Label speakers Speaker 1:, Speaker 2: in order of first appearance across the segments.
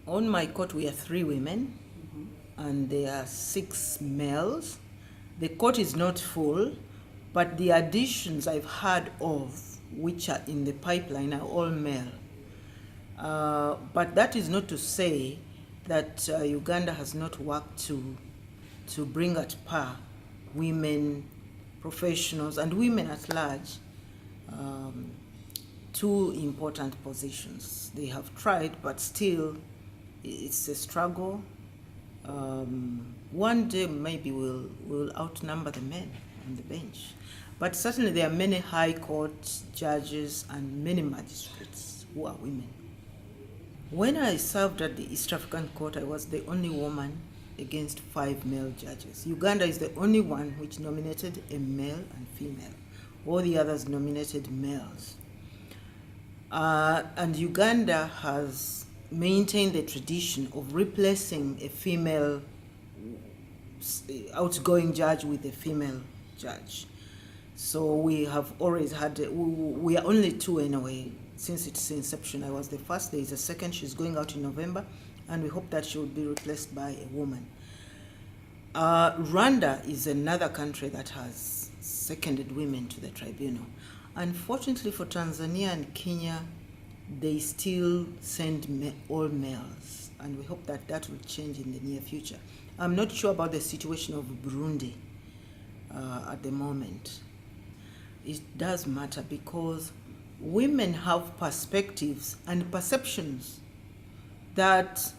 Speaker 1: On my court, we are 3 women, and there are 6 males. The court is not full, but the additions I've heard of, which are in the pipeline, are all male. But that is not to say that Uganda has not worked to bring at par women professionals and women at large to important positions. They have tried, but still it's a struggle. One day maybe we'll outnumber the men on the bench. But certainly there are many high court judges and many magistrates who are women. When I served at the East African Court, I was the only woman against 5 male judges. Uganda is the only one which nominated a male and female. All the others nominated males. And Uganda has maintained the tradition of replacing a female outgoing judge with a female judge. So we have always had, we are only 2 anyway. Since its inception, I was the first, there is a second, she's going out in November, and we hope that she will be replaced by a woman. Rwanda is another country that has seconded women to the tribunal. Unfortunately for Tanzania and Kenya, they still send all males, and we hope that that will change in the near future. I'm not sure about the situation of Burundi at the moment. It does matter because women have perspectives and perceptions that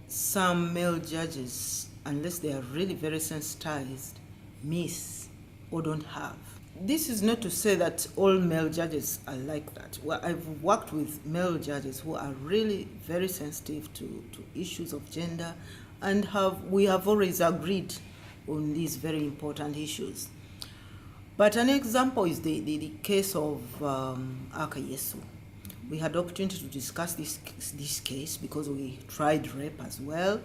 Speaker 1: some male judges, unless they are really very sensitized, miss or don't have. This is not to say that all male judges are like that. Well, I've worked with male judges who are really very sensitive to issues of gender, and we have always agreed on these very important issues. But an example is the case of Akayesu. We had the opportunity to discuss this case because we tried rape as well.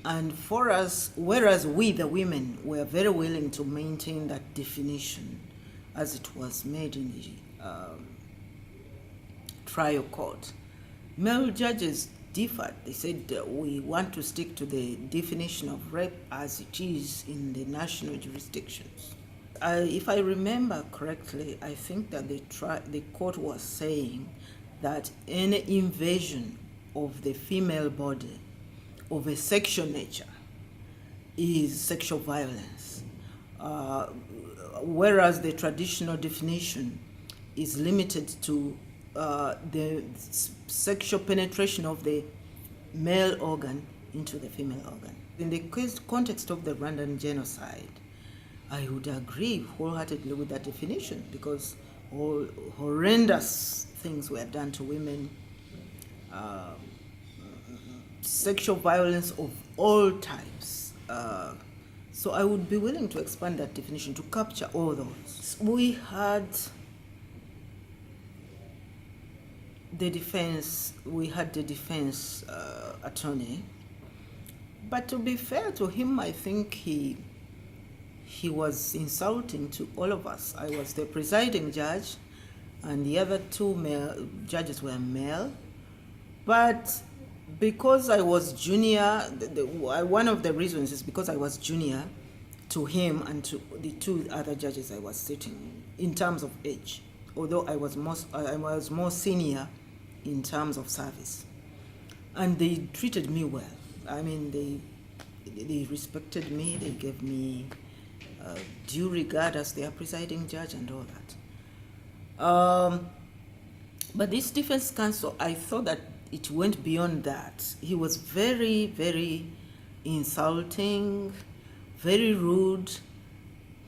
Speaker 1: And for us, whereas we, the women, were very willing to maintain that definition as it was made in the trial court, male judges differed. They said we want to stick to the definition of rape as it is in the national jurisdictions. If I remember correctly, I think that the court was saying that any invasion of the female body of a sexual nature is sexual violence, whereas the traditional definition is limited to the sexual penetration of the male organ into the female organ. In the context of the Rwandan genocide, I would agree wholeheartedly with that definition because all horrendous things were done to women, sexual violence of all types. So I would be willing to expand that definition to capture all those. We had the defense attorney, but to be fair to him, I think he was insulting to all of us. I was the presiding judge, and the other 2 male judges were male. But because I was junior, one of the reasons is because I was junior to him and to the 2 other judges I was sitting in terms of age, although I was more senior in terms of service. And they treated me well. I mean, they respected me, they gave me due regard as their presiding judge and all that. But this defense counsel, I thought that it went beyond that. He was very, very insulting, very rude.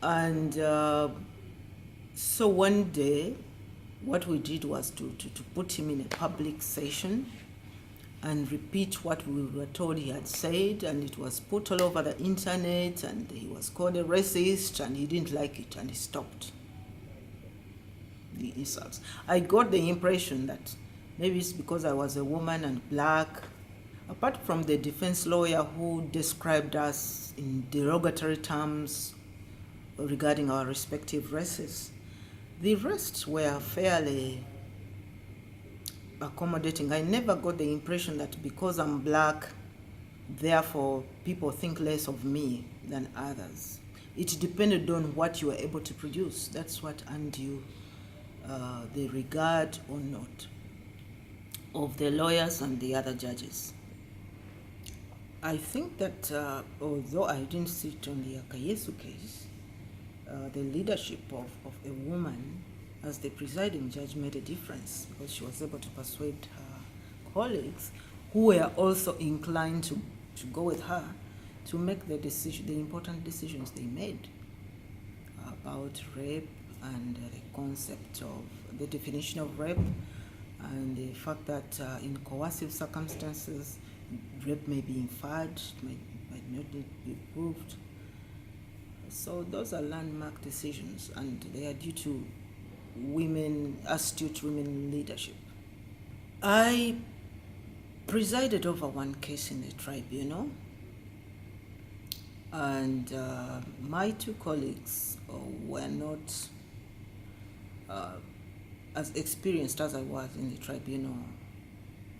Speaker 1: And so one day, what we did was to put him in a public session and repeat what we were told he had said, and it was put all over the internet, and he was called a racist, and he didn't like it, and he stopped the insults. I got the impression that maybe it's because I was a woman and black, apart from the defense lawyer who described us in derogatory terms regarding our respective races. The rest were fairly accommodating. I never got the impression that because I'm black, therefore people think less of me than others. It depended on what you were able to produce. That's what earned you the regard or not of the lawyers and the other judges. I think that although I didn't sit on the Akayesu case, the leadership of a woman as the presiding judge made a difference, because she was able to persuade her colleagues who were also inclined to go with her to make the important decisions they made about rape and the concept of the definition of rape, and the fact that in coercive circumstances rape may be inferred, might not be proved. So those are landmark decisions, and they are due to astute women leadership. I presided over one case in the tribunal, and my two colleagues were not as experienced as I was in the tribunal,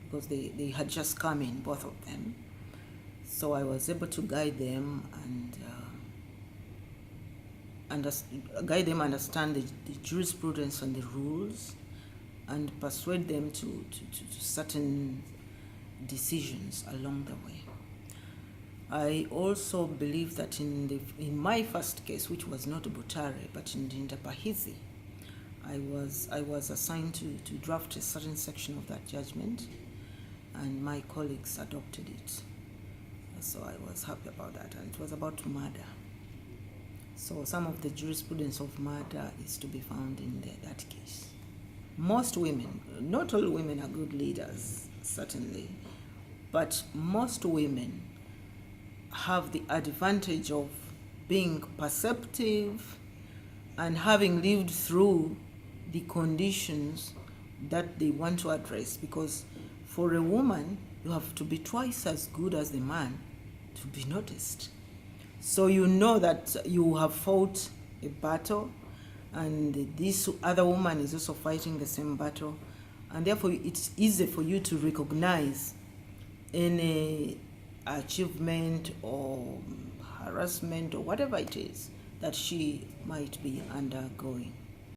Speaker 1: because they had just come in, both of them. So I was able to guide them and understand the jurisprudence and the rules, and persuade them to certain decisions along the way. I also believe that in my first case, which was not Butare but in Ndapahizi, I was assigned to draft a certain section of that judgment, and my colleagues adopted it. So I was happy about that, and it was about murder. So some of the jurisprudence of murder is to be found in that case. Most women, not all women are good leaders, certainly, but most women have the advantage of being perceptive and having lived through the conditions that they want to address, because for a woman, you have to be twice as good as the man to be noticed. So you know that you have fought a battle, and this other woman is also fighting the same battle, and therefore it's easy for you to recognize any achievement or harassment or whatever it is that she might be undergoing.